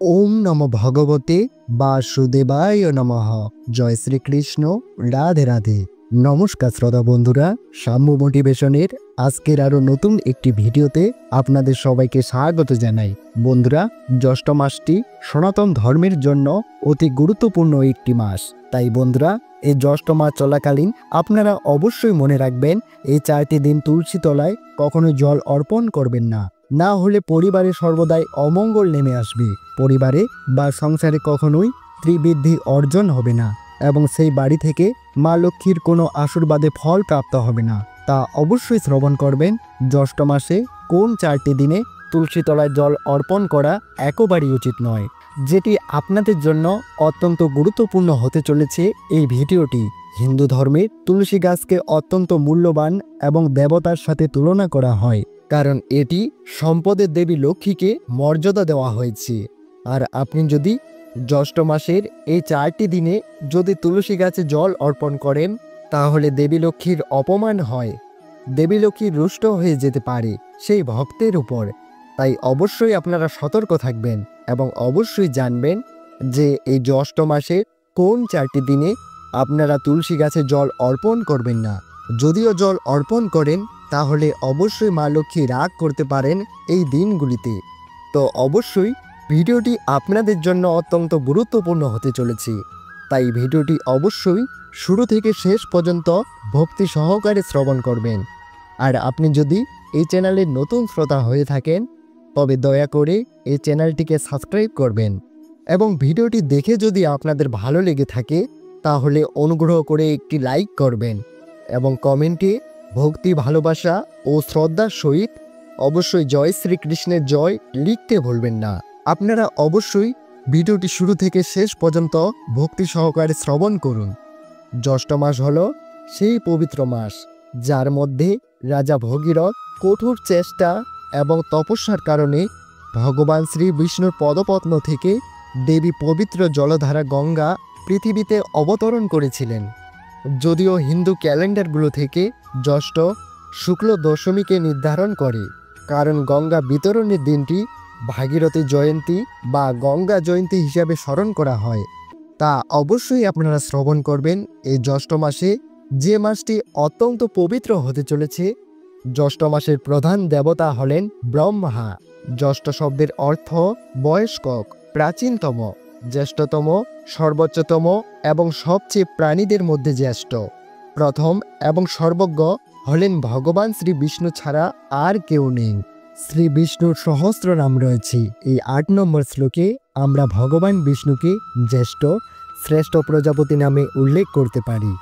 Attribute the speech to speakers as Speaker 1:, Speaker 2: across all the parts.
Speaker 1: ওম নমো ভগবতে বাসুদেবায় নমঃ। জয় শ্রীকৃষ্ণ। রাধে রাধে। নমস্কার শ্রোতা বন্ধুরা, সাম্য মোটিভেশনের আজকের আরও নতুন একটি ভিডিওতে আপনাদের সবাইকে স্বাগত জানাই। বন্ধুরা, জ্যৈষ্ঠ মাসটি সনাতন ধর্মের জন্য অতি গুরুত্বপূর্ণ একটি মাস। তাই বন্ধুরা, এই জ্যৈষ্ঠ মাস চলাকালীন আপনারা অবশ্যই মনে রাখবেন, এই 4টি দিন তুলসী তলায় কখনোই জল অর্পণ করবেন না। না হলে পরিবারে সর্বদাই অমঙ্গল নেমে আসবে। পরিবারে বা সংসারে কখনোই ত্রিবৃদ্ধি অর্জন হবে না এবং সেই বাড়ি থেকে মা লক্ষ্মীর কোনো আশীর্বাদে ফল প্রাপ্ত হবে না। তা অবশ্যই শ্রবণ করবেন, জ্যৈষ্ঠ মাসে কোন 4টি দিনে তুলসী তলায় জল অর্পণ করা একেবারেই উচিত নয়। যেটি আপনাদের জন্য অত্যন্ত গুরুত্বপূর্ণ হতে চলেছে এই ভিডিওটি। হিন্দু ধর্মে তুলসী গাছকে অত্যন্ত মূল্যবান এবং দেবতার সাথে তুলনা করা হয়, কারণ এটি সম্পদের দেবী লক্ষ্মীকে মর্যাদা দেওয়া হয়েছে। আর আপনি যদি জ্যৈষ্ঠ মাসের এই 4টি দিনে যদি তুলসী গাছে জল অর্পণ করেন, তাহলে দেবী লক্ষ্মীর অপমান হয়, দেবী লক্ষ্মী রুষ্ট হয়ে যেতে পারে সেই ভক্তের উপর। তাই অবশ্যই আপনারা সতর্ক থাকবেন এবং অবশ্যই জানবেন যে এই জ্যৈষ্ঠ মাসে কোন 4টি দিনে আপনারা তুলসী গাছে জল অর্পণ করবেন না। যদিও জল অর্পণ করেন, তাহলে অবশ্যই মা লক্ষ্মী রাগ করতে পারেন এই দিনগুলিতে। তো অবশ্যই ভিডিওটি আপনাদের জন্য অত্যন্ত গুরুত্বপূর্ণ হতে চলেছে। তাই ভিডিওটি অবশ্যই শুরু থেকে শেষ পর্যন্ত ভক্তি সহকারে শ্রবণ করবেন। আর আপনি যদি এই চ্যানেলের নতুন শ্রোতা হয়ে থাকেন, তবে দয়া করে এই চ্যানেলটিকে সাবস্ক্রাইব করবেন এবং ভিডিওটি দেখে যদি আপনাদের ভালো লেগে থাকে, তাহলে অনুগ্রহ করে একটি লাইক করবেন এবং কমেন্টে ভক্তি, ভালোবাসা ও শ্রদ্ধার সহিত অবশ্যই জয় শ্রীকৃষ্ণের জয় লিখতে ভুলবেন না। আপনারা অবশ্যই ভিডিওটি শুরু থেকে শেষ পর্যন্ত ভক্তি সহকারে শ্রবণ করুন। জ্যৈষ্ঠ মাস হল সেই পবিত্র মাস যার মধ্যে রাজা ভগীরথ কঠোর চেষ্টা এবং তপস্যার কারণে ভগবান শ্রী বিষ্ণুর পদপদ্ম থেকে দেবী পবিত্র জলধারা গঙ্গা পৃথিবীতে অবতরণ করেছিলেন। যদিও হিন্দু ক্যালেন্ডারগুলো থেকে জ্যৈষ্ঠ শুক্ল দশমীকে নির্ধারণ করে, কারণ গঙ্গা বিতরণের দিনটি ভাগীরথী জয়ন্তী বা গঙ্গা জয়ন্তী হিসাবে স্মরণ করা হয়। তা অবশ্যই আপনারা শ্রবণ করবেন এই জ্যৈষ্ঠ মাসে, যে মাসটি অত্যন্ত পবিত্র হতে চলেছে। জ্যৈষ্ঠ মাসের প্রধান দেবতা হলেন ব্রহ্মা। জ্যৈষ্ঠ শব্দের অর্থ বয়স্ক, প্রাচীনতম, জ্যেষ্ঠতম, সর্বোচ্চতম এবং সবচেয়ে প্রাণীদের মধ্যে জ্যেষ্ঠ। প্রথম এবং সর্বজ্ঞ হলেন ভগবান শ্রী বিষ্ণু ছাড়া আর কেউ নেই। শ্রী বিষ্ণুর সহস্র নাম রয়েছে। এই 8 নম্বর শ্লোকে আমরা ভগবান বিষ্ণুকে জ্যেষ্ঠ, শ্রেষ্ঠ প্রজাপতি নামে উল্লেখ করতে পারি।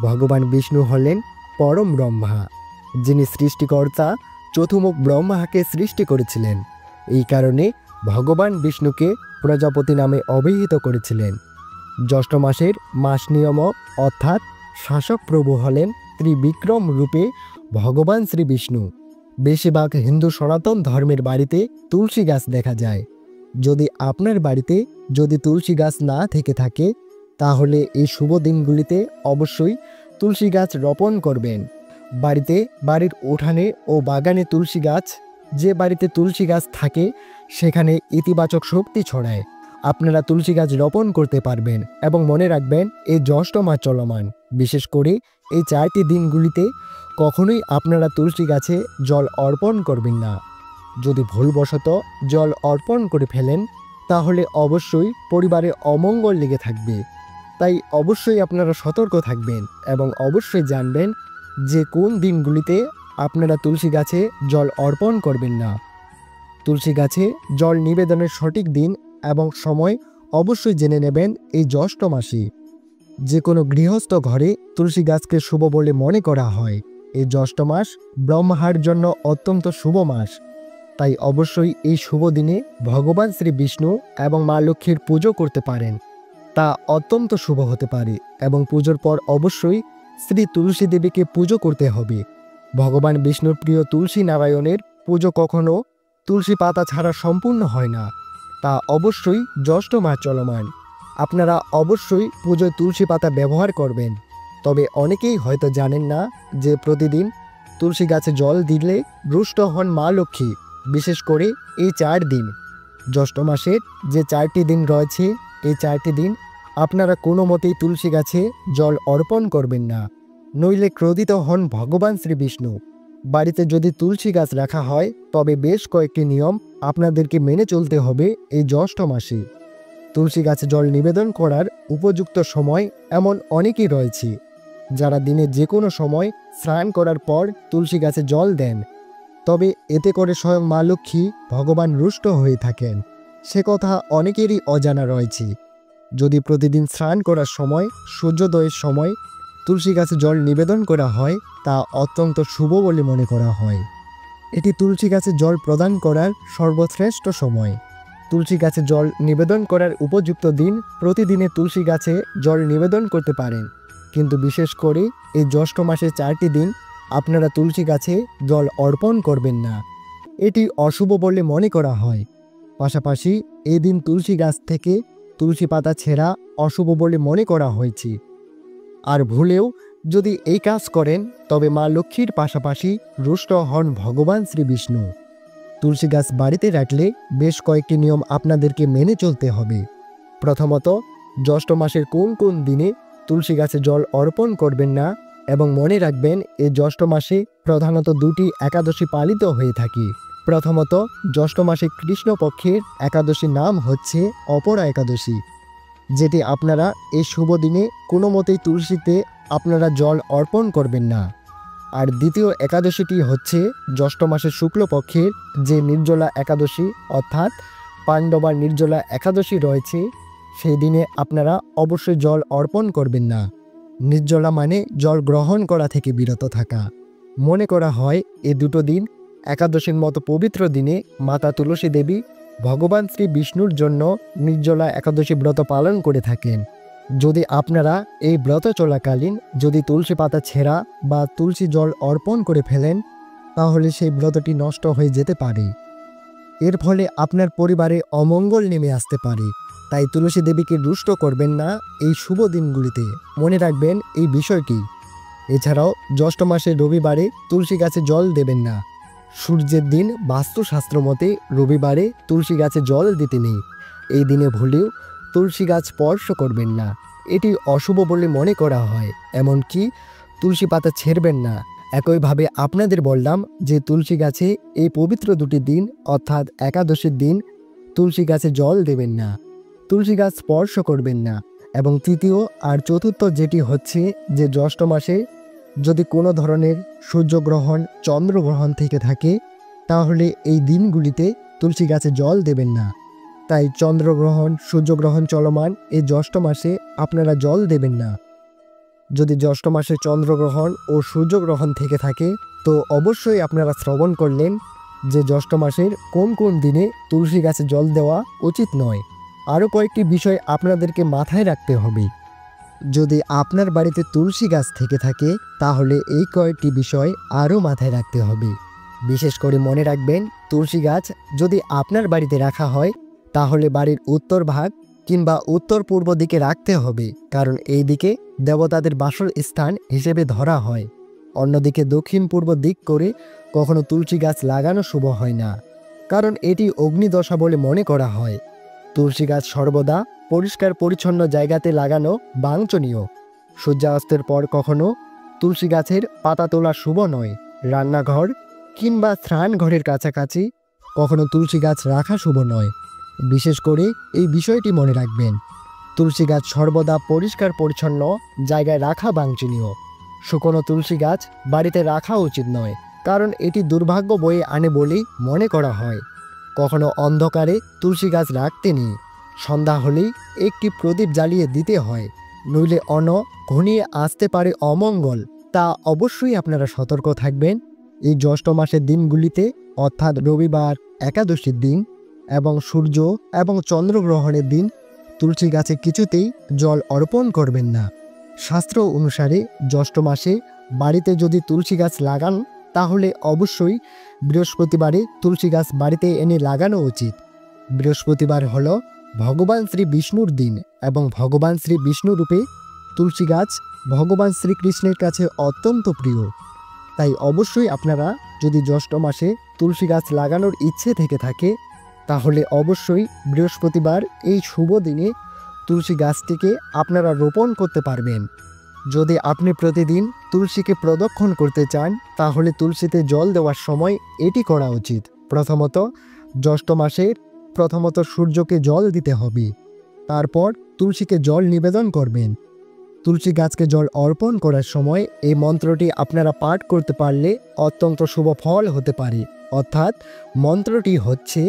Speaker 1: ভগবান বিষ্ণু হলেন পরম ব্রহ্মা, যিনি সৃষ্টিকর্তা চতুর্মুখ ব্রহ্মাকে সৃষ্টি করেছিলেন। এই কারণে ভগবান বিষ্ণুকে প্রজাপতি নামে অভিহিত করেছিলেন। জ্যৈষ্ঠ মাসের মাস নিয়ম অর্থাৎ শাসক প্রভু হলেন ত্রিবিক্রম রূপে ভগবান শ্রী বিষ্ণু। বেশিরভাগ হিন্দু সনাতন ধর্মের বাড়িতে তুলসী গাছ দেখা যায়। যদি আপনার বাড়িতে যদি তুলসী গাছ না থেকে থাকে, তাহলে এই শুভ দিনগুলিতে অবশ্যই তুলসী গাছ রোপণ করবেন। বাড়ির উঠানে ও বাগানে তুলসী গাছ, যে বাড়িতে তুলসী গাছ থাকে সেখানে ইতিবাচক শক্তি ছড়ায়। আপনারা তুলসী গাছ রোপণ করতে পারবেন এবং মনে রাখবেন, এই জ্যৈষ্ঠ মাস চলমান, বিশেষ করে এই 4টি দিনগুলিতে কখনোই আপনারা তুলসী গাছে জল অর্পণ করবেন না। যদি ভুলবশত জল অর্পণ করে ফেলেন, তাহলে অবশ্যই পরিবারে অমঙ্গল লেগে থাকবে। তাই অবশ্যই আপনারা সতর্ক থাকবেন এবং অবশ্যই জানবেন যে কোন দিনগুলিতে আপনারা তুলসী গাছে জল অর্পণ করবেন না। তুলসী গাছে জল নিবেদনের সঠিক দিন এবং সময় অবশ্যই জেনে নেবেন এই জ্যৈষ্ঠ মাসে। যে কোনো গৃহস্থ ঘরে তুলসী গাছকে শুভ বলে মনে করা হয়। এই জ্যৈষ্ঠ মাস ব্রহ্মার জন্য অত্যন্ত শুভ মাস। তাই অবশ্যই এই শুভ দিনে ভগবান শ্রী বিষ্ণু এবং মা লক্ষ্মীর পুজো করতে পারেন। তা অত্যন্ত শুভ হতে পারে এবং পুজোর পর অবশ্যই শ্রী তুলসী দেবীকে পুজো করতে হবে। ভগবান বিষ্ণুর প্রিয় তুলসী নারায়ণের পুজো কখনো তুলসী পাতা ছাড়া সম্পূর্ণ হয় না। তা অবশ্যই জ্যৈষ্ঠ মাস চলমান, আপনারা অবশ্যই পুজোয় তুলসী পাতা ব্যবহার করবেন। তবে অনেকেই হয়তো জানেন না যে প্রতিদিন তুলসী গাছে জল দিলে রুষ্ট হন মা লক্ষ্মী, বিশেষ করে এই 4 দিন। জ্যৈষ্ঠ মাসের যে 4টি দিন রয়েছে এই 4টি দিন আপনারা কোনো মতেই তুলসী গাছে জল অর্পণ করবেন না, নইলে ক্রোধিত হন ভগবান শ্রী বিষ্ণু। বাড়িতে যদি তুলসী গাছ রাখা হয় তবে বেশ কয়েকটি নিয়ম আপনাদেরকে মেনে চলতে হবে এই জ্যৈষ্ঠ মাসে। তুলসী গাছে জল নিবেদন করার উপযুক্ত সময় এমন অনেকেই রয়েছে যারা দিনে যে কোনো সময় স্নান করার পর তুলসী গাছে জল দেন, তবে এতে করে স্বয়ং মা লক্ষ্মী ভগবান রুষ্ট হয়ে থাকেন, সে কথা অনেকেরই অজানা রয়েছে। যদি প্রতিদিন স্নান করার সময় সূর্যোদয়ের সময় তুলসী গাছে জল নিবেদন করা হয় তা অত্যন্ত শুভ বলে মনে করা হয়। এটি তুলসী গাছে জল প্রদান করার সর্বশ্রেষ্ঠ সময়। তুলসী গাছে জল নিবেদন করার উপযুক্ত দিন প্রতিদিনে তুলসী গাছে জল নিবেদন করতে পারেন, কিন্তু বিশেষ করে এই জ্যৈষ্ঠ মাসের 4টি দিন আপনারা তুলসী গাছে জল অর্পণ করবেন না, এটি অশুভ বলে মনে করা হয়। পাশাপাশি এই দিন তুলসী গাছ থেকে তুলসী পাতা ছেঁড়া অশুভ বলে মনে করা হয়েছে। আর ভুলেও যদি এই কাজ করেন তবে মা লক্ষ্মীর পাশাপাশি রুষ্ট হন ভগবান শ্রী বিষ্ণু। তুলসী গাছ বাড়িতে রাখলে বেশ কয়েকটি নিয়ম আপনাদেরকে মেনে চলতে হবে। প্রথমত, জ্যৈষ্ঠ মাসের কোন কোন দিনে তুলসী গাছে জল অর্পণ করবেন না, এবং মনে রাখবেন এই জ্যৈষ্ঠ মাসে প্রধানত 2টি একাদশী পালিত হয়ে থাকে। প্রথমত, জ্যৈষ্ঠ মাসে কৃষ্ণপক্ষের একাদশীর নাম হচ্ছে অপরা একাদশী, যেটি আপনারা এই শুভ দিনে কোনো মতেই তুলসীতে আপনারা জল অর্পণ করবেন না। আর দ্বিতীয় একাদশীটি হচ্ছে জ্যৈষ্ঠ মাসের শুক্লপক্ষের যে নির্জলা একাদশী অর্থাৎ পাণ্ডবার নির্জলা একাদশী রয়েছে, সেই দিনে আপনারা অবশ্যই জল অর্পণ করবেন না। নির্জলা মানে জল গ্রহণ করা থেকে বিরত থাকা। মনে করা হয় এই দুটো দিন একাদশীর মতো পবিত্র দিনে মাতা তুলসী দেবী ভগবান শ্রী বিষ্ণুর জন্য নির্জলা একাদশী ব্রত পালন করে থাকেন। যদি আপনারা এই ব্রত চলাকালীন যদি তুলসী পাতা ছেঁড়া বা তুলসী জল অর্পণ করে ফেলেন তাহলে সেই ব্রতটি নষ্ট হয়ে যেতে পারে। এর ফলে আপনার পরিবারে অমঙ্গল নেমে আসতে পারে। তাই তুলসী দেবীকে রুষ্ট করবেন না এই শুভ দিনগুলিতে, মনে রাখবেন এই বিষয়টি। এছাড়াও জ্যৈষ্ঠ মাসের রবিবারে তুলসী গাছে জল দেবেন না। সূর্যের দিন বাস্তুশাস্ত্র মতে রবিবারে তুলসী গাছে জল দিতে নেই। এই দিনে ভুলেও তুলসী গাছ স্পর্শ করবেন না, এটি অশুভ বলে মনে করা হয়। এমনকি তুলসী পাতা ছেড়বেন না। একইভাবে আপনাদের বললাম যে তুলসী গাছে এই পবিত্র 2টি দিন অর্থাৎ একাদশীর দিন তুলসী গাছে জল দেবেন না, তুলসী গাছ স্পর্শ করবেন না। এবং তৃতীয় আর চতুর্থ যেটি হচ্ছে যে জ্যৈষ্ঠ মাসে যদি কোনো ধরনের সূর্যগ্রহণ চন্দ্রগ্রহণ থেকে থাকে তাহলে এই দিনগুলিতে তুলসী গাছে জল দেবেন না। তাই চন্দ্রগ্রহণ সূর্যগ্রহণ চলমান এই জ্যৈষ্ঠ মাসে আপনারা জল দেবেন না। যদি জ্যৈষ্ঠ মাসে চন্দ্রগ্রহণ ও সূর্যগ্রহণ থেকে থাকে তো অবশ্যই আপনারা শ্রবণ করলেন যে জ্যৈষ্ঠ মাসের কোন কোন দিনে তুলসী গাছে জল দেওয়া উচিত নয়। আরও কয়েকটি বিষয় আপনাদেরকে মাথায় রাখতে হবে। যদি আপনার বাড়িতে তুলসী গাছ থেকে থাকে তাহলে এই কয়েকটি বিষয় আরও মাথায় রাখতে হবে। বিশেষ করে মনে রাখবেন তুলসী গাছ যদি আপনার বাড়িতে রাখা হয় তাহলে বাড়ির উত্তর ভাগ কিংবা উত্তর পূর্ব দিকে রাখতে হবে, কারণ এই দিকে দেবতাদের বাসর স্থান হিসেবে ধরা হয়। অন্যদিকে দক্ষিণ পূর্ব দিক করে কখনো তুলসী গাছ লাগানো শুভ হয় না, কারণ এটি অগ্নিদশা বলে মনে করা হয়। তুলসী গাছ সর্বদা পরিষ্কার পরিচ্ছন্ন জায়গাতে লাগানো বাঞ্ছনীয়। সূর্যাস্তের পর কখনো তুলসী গাছের পাতা তোলা শুভ নয়। রান্নাঘর কিংবা স্নান ঘরের কাছাকাছি কখনো তুলসী গাছ রাখা শুভ নয়। বিশেষ করে এই বিষয়টি মনে রাখবেন, তুলসী গাছ সর্বদা পরিষ্কার পরিচ্ছন্ন জায়গায় রাখা বাঞ্ছনীয়। শুকনো তুলসী গাছ বাড়িতে রাখা উচিত নয়, কারণ এটি দুর্ভাগ্য বয়ে আনে বলেই মনে করা হয়। কখনো অন্ধকারে তুলসী গাছ রাখতে নেই। সন্ধ্যা হলেই একটি প্রদীপ জ্বালিয়ে দিতে হয়, নইলে ঘনিয়ে আসতে পারে অমঙ্গল। তা অবশ্যই আপনারা সতর্ক থাকবেন। এই জ্যৈষ্ঠ মাসের দিনগুলিতে অর্থাৎ রবিবার, একাদশীর দিন এবং সূর্য এবং চন্দ্রগ্রহণের দিন তুলসী গাছে কিছুতেই জল অর্পণ করবেন না। শাস্ত্র অনুসারে জ্যৈষ্ঠ মাসে বাড়িতে যদি তুলসী গাছ লাগান তাহলে অবশ্যই বৃহস্পতিবারে তুলসী গাছ বাড়িতে এনে লাগানো উচিত। বৃহস্পতিবার হল ভগবান শ্রী বিষ্ণুর দিন এবং ভগবান শ্রী বিষ্ণু রূপে তুলসী গাছ ভগবান শ্রীকৃষ্ণের কাছে অত্যন্ত প্রিয়। তাই অবশ্যই আপনারা যদি জ্যৈষ্ঠ মাসে তুলসী গাছ লাগানোর ইচ্ছে থেকে থাকে তাহলে অবশ্যই বৃহস্পতিবার এই শুভ দিনে তুলসী গাছটিকে আপনারা রোপণ করতে পারবেন। যদি আপনি প্রতিদিন তুলসীকে প্রদক্ষিণ করতে চান তাহলে তুলসীতে জল দেওয়ার সময় এটি করা উচিত। প্রথমত জ্যৈষ্ঠ মাসে সূর্যকে জল দিতে হবে, তারপর তুলসীকে জল নিবেদন করবেন। তুলসী গাছকে জল অর্পণ করার সময় এই মন্ত্রটি আপনারা পাঠ করতে পারলে অত্যন্ত শুভ ফল হতে পারে। অর্থাৎ মন্ত্রটি হচ্ছে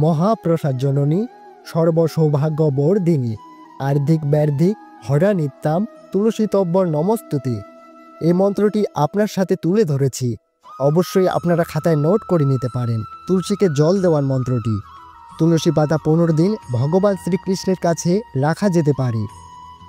Speaker 1: মহাপ্রসাদ জননী সর্বসৌভাগ্য বর্ধিনী আর্ধিক ব্যার্ধিক হরা নিত্যাম তুলসীতব্বর নমস্তুতে। এই মন্ত্রটি আপনার সাথে তুলে ধরেছি, অবশ্যই আপনারা খাতায় নোট করে নিতে পারেন। তুলসীকে জল দেওয়ার মন্ত্রটি, তুলসী পাতা 15 দিন ভগবান শ্রীকৃষ্ণের কাছে রাখা যেতে পারে,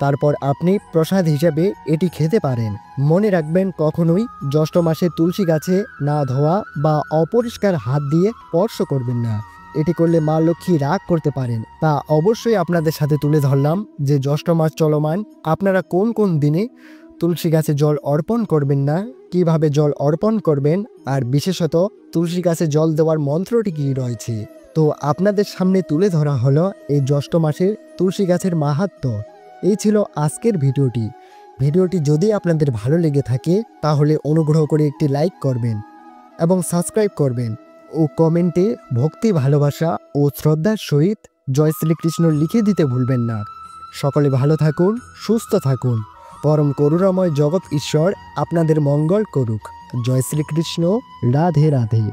Speaker 1: তারপর আপনি প্রসাদ হিসাবে এটি খেতে পারেন। মনে রাখবেন কখনোই জ্যৈষ্ঠ মাসে তুলসী গাছে না ধোয়া বা অপরিষ্কার হাত দিয়ে স্পর্শ করবেন না, এটি করলে মা লক্ষ্মী রাগ করতে পারেন। তা অবশ্যই আপনাদের সাথে তুলে ধরলাম যে জ্যৈষ্ঠ মাস চলমান, আপনারা কোন কোন দিনে তুলসী গাছে জল অর্পণ করবেন না, কিভাবে জল অর্পণ করবেন, আর বিশেষত তুলসী গাছে জল দেওয়ার মন্ত্রটি কী রয়েছে। তো আপনাদের সামনে তুলে ধরা হলো এই জ্যৈষ্ঠ মাসের তুলসী গাছের মাহাত্ম্য। এই ছিল আজকের ভিডিওটি যদি আপনাদের ভালো লেগে থাকে তাহলে অনুগ্রহ করে একটি লাইক করবেন এবং সাবস্ক্রাইব করবেন ও কমেন্টে ভক্তি ভালোবাসা ও শ্রদ্ধার সহিত জয় শ্রীকৃষ্ণ লিখে দিতে ভুলবেন না। সকলে ভালো থাকুন, সুস্থ থাকুন। পরম করুণাময় জগৎ ঈশ্বর আপনাদের মঙ্গল করুক। জয় শ্রীকৃষ্ণ। রাধে রাধে।